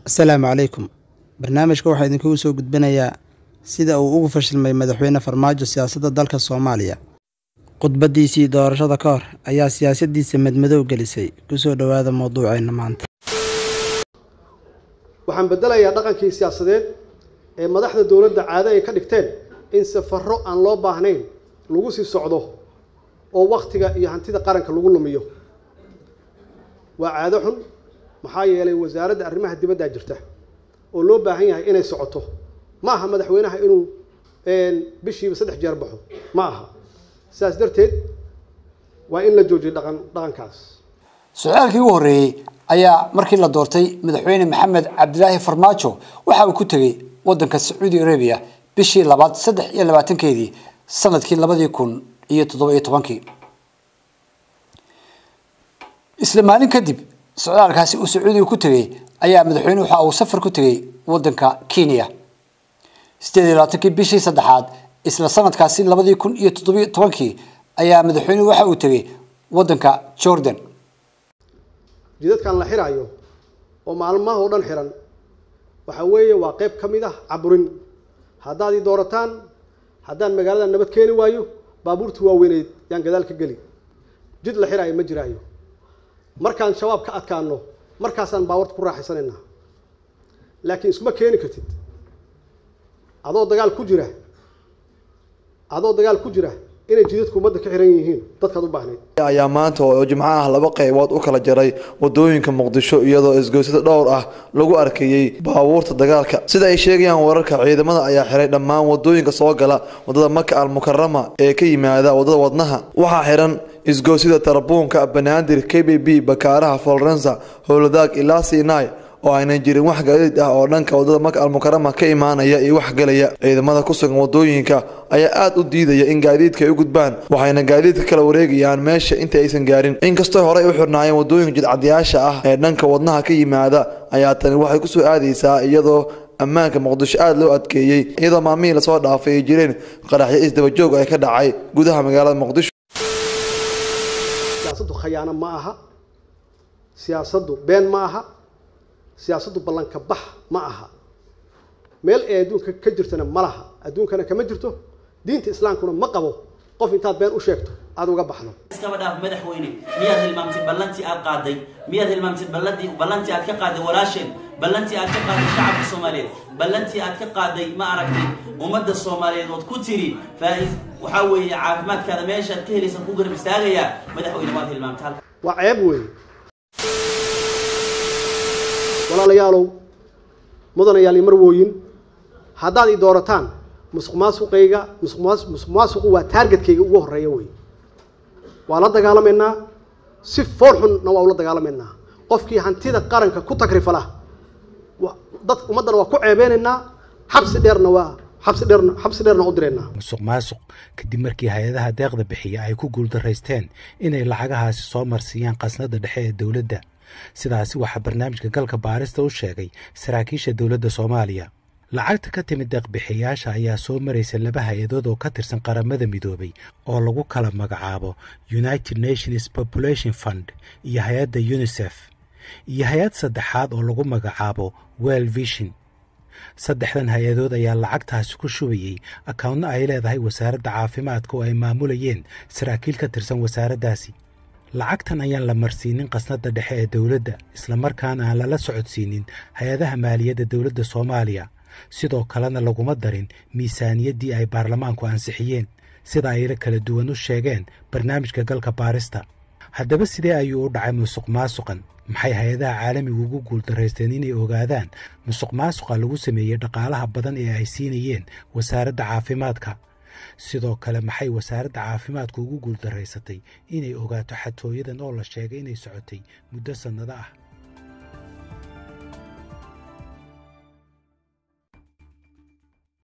السلام عليكم. barnaamijka waxaa idinkugu soo gudbinayaa sida uu ugu fashilmay madaxweyne Farmaajo siyaasadda dalka Soomaaliya. Khudbadiisii doorashada ka hor ayaa siyaasaddiisa madmadow gelisay. Ku soo dhawaada mowduuceena maanta. waxaan bedelayaa dhaqankii siyaasadeed ee madaxda dawladda caado ay ka dhigteen in safarro aan loo baahnayn lagu sii socdo oo waqtiga iyo hantida qaranka lagu lumiyo. waa caado xun maxaa yeelay wasaaradda arrimaha dibadda jirta oo loo baahan yahay inay socoto ma aha madaxweynaha inuu bishiiba 3 jeer baxo ma aha saas darteed waa in la joojiyo dhaqankaas. su'aalkii ugu horeeyay ayaa markii la doortay madaxweyne Maxamed Cabdilaahi Farmaajo waxa uu ku tagay wadanka Saudi Arabia bishii 23keedii sanadkii 2017 isla maalin kadib su'aalkaasi uu Saudi ku tagay ayaa madaxweynuhu waxa uu safar ku tagay wadanka Kenya 28 bishii 3 isla sanadkaasi 2017 ayaa madaxweynuhu waxa uu tagay wadanka Jordan. jidadkan la xiraayo oo maalmaha oo dhan xiran waxa weeye waa qayb kamid ah caburin haddaad doorataan haddaan magaalada nabad keeni waayo baabuurtu waa weyneed yaan gadaal ka gali jid la xiraayo ma jiraayo markaan shabaab ka adkaano markaasaan baabuurta ku raaxaysanayna laakiin isma keeni kartid adoo dagaal ku jira inay jidadku umada ka xiran yihiin dadkaad u baahnay ayaa maanta oo jimco ah laba qaybood u kala jaray wadooyinka Muqdisho iyadoo isgoysada dhowr ah lagu arkayay baabuurta dagaalka sida ay sheegayaan wararka ciidamada ayaa xiray dhammaan wadooyinka soo gala wadada Maka al-Mukarrama ee ka yimaada wadada wadnaha waxa xiran isgoysada Tarabuunka Banaadir KBB Bakaaraha Florence Howladaag ilaa Sinai oo ayna jirin wax gaadiid ah oo dhanka wadada Maka al-Mukarrama ka imaanaya iyo wax galaya ciidamada ku sugan wadooyinka ayaa aad u diidaya in gaadiidka ay u gudbaan waxayna gaadiidka kala wareegayaan meesha inta aysan gaarin inkastoo hore ay u xirnaayeen wadooyinka jidcadiyaasha ah ee dhanka wadnaha ka yimaada ayaa tan waxay ku soo aadaysaa iyadoo ammaanka Muqdisho aad loo adkeeyay iyadoo maamul la soo dhaafay jireen qaraxyo isdaba joog ay ka dhacay gudaha magaalada Muqdisho. siyaasaddu khiyaano ma aha siyaasaddu been ma aha siyaasaddu ballanka bax ma aha meel ay adduunka ka jirtana ma laha adduunkana kama jirto diinta islaamkuna ma qabo qof intaad been u sheegto aad uga baxdo iskaba dhaaf madaxweyne miyaad hilmaamtid ballantii aad qaaday miyaad hilmaamtid ballantii aad ka qaaday walaasheen ballantii aad ka qaaday shacabka Soomaaliyeed ballantii aad ka qaaday ma aragtay ummadda Soomaaliyeed oo ku tiri faa'iid waxa weeye caafimaadkaada meesha ka helaysan ku garab istaagaya madaxweyne waad hilmaamtaa waa ceeb weeye walaalayaalow mudanayaal marwooyin haddaad i doorataan musuqmaasuqu waa targetkayga ugu horeeya weeye waa la dagaalameynaa si fool xunna waa ula dagaalameynaa qofkii hantida qaranka ku takrifala dad ummadana waa ku ceebeynaynaa xabsi dheerna u direynaa musuqmaasuq kadib markii hay'adaha deeqda bixiya ay ku guuldareysteen inay lacagahaasi soo marsiiyaan qasnada dhexe ee dawladda sidaasi waxa barnaamijka galka baarista u sheegay saraakiisha dawladda Soomaaliya lacagta ka timid deeq-bixiyaasha ayaa soo maraysa laba hay'adood oo ka tirsan qaramada midoobay oo lagu kala magacaabo United Nations Population Fund iyo hay'adda UNICEF iyo hay'ad saddexaad oo lagu magacaabo World Vision saddexdan hay'adood ayaa lacagtaasi ku shubayay account ay leedahay wasaaradda caafimaadka oo ay maamulayeen saraakiil ka tirsan wasaaraddaasi lacagtan ayaan la marsiinin qasnada dhexe ee dawladda isla markaana aan lala socodsiinin hay'adaha maaliyadda dawladda Soomaaliya sidoo kalena laguma darin miisaaniyaddii ay baarlamaanku ansixiyeen sida ay kala duwan u sheegeen barnaamijka galka baarista haddaba sidee ayuu u dhacay musuqmaasuqan maxay hay'adaha caalamiga ugu guuldareysteen inay ogaadaan musuqmaasuqa lagu sameeyay dhaqaalaha badan ee ay siinayeen wasaaradda caafimaadka sidoo kale maxay wasaaradda caafimaadku ugu guuldareysatay inay ogaato xatooyadan oo la sheegay inay socotay muddo sanado ah